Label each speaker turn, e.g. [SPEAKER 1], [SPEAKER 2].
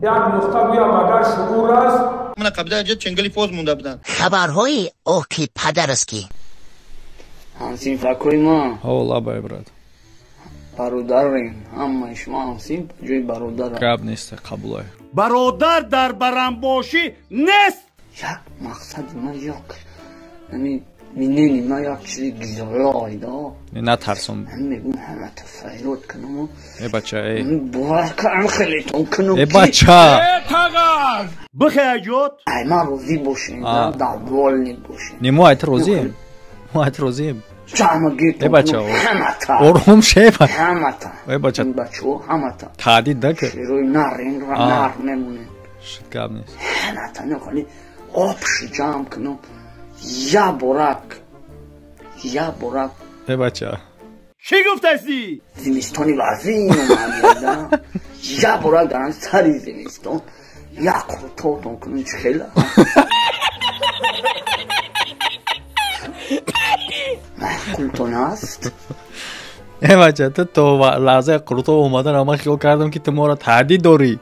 [SPEAKER 1] یک نقطه گویم اگر شعور است
[SPEAKER 2] من قبل جد چنگلی پوز مونده بودن
[SPEAKER 3] خبرهای اوکی پدرسکی
[SPEAKER 4] همسین فکری ما
[SPEAKER 5] والله بای براد
[SPEAKER 4] برادریم همه شما همسین جوی برادر
[SPEAKER 5] قبل نیست قبولای
[SPEAKER 6] برادر در برم باشی نیست.
[SPEAKER 4] یک مقصد ما یک یعنی مینینی ما یک چیزی گزارای دا
[SPEAKER 5] نه ترسم
[SPEAKER 4] من میگم همه تفیرات کنم
[SPEAKER 5] ای بچه ای
[SPEAKER 4] باکم خیلی تون کنم
[SPEAKER 5] ای بچه
[SPEAKER 6] بخیجات
[SPEAKER 4] ای ما روزی باشین در بال نی باشین
[SPEAKER 5] نیمو ایت روزیم ما ایت روزیم
[SPEAKER 4] جامع گیت
[SPEAKER 5] ای بچه
[SPEAKER 4] همه تا
[SPEAKER 5] اورم شیبه
[SPEAKER 4] همه تا
[SPEAKER 5] ای بچه
[SPEAKER 4] این بچه همه تا
[SPEAKER 5] تعدید نکر
[SPEAKER 4] شیروی نرین را نر نمونه
[SPEAKER 5] شد قبل نیست
[SPEAKER 4] همه تا نکنی آبش جمع کنم یا برک
[SPEAKER 5] ای بچه
[SPEAKER 6] چی گفتی؟
[SPEAKER 4] زمستانی وزین اومد یا برک دارن سری زمستان یک خورتاتون کنم چه خیلی محکولتون هست
[SPEAKER 5] ای بچه تو لحظه قروتو اومدن اما خیال کردم که تو ما را تعدید داری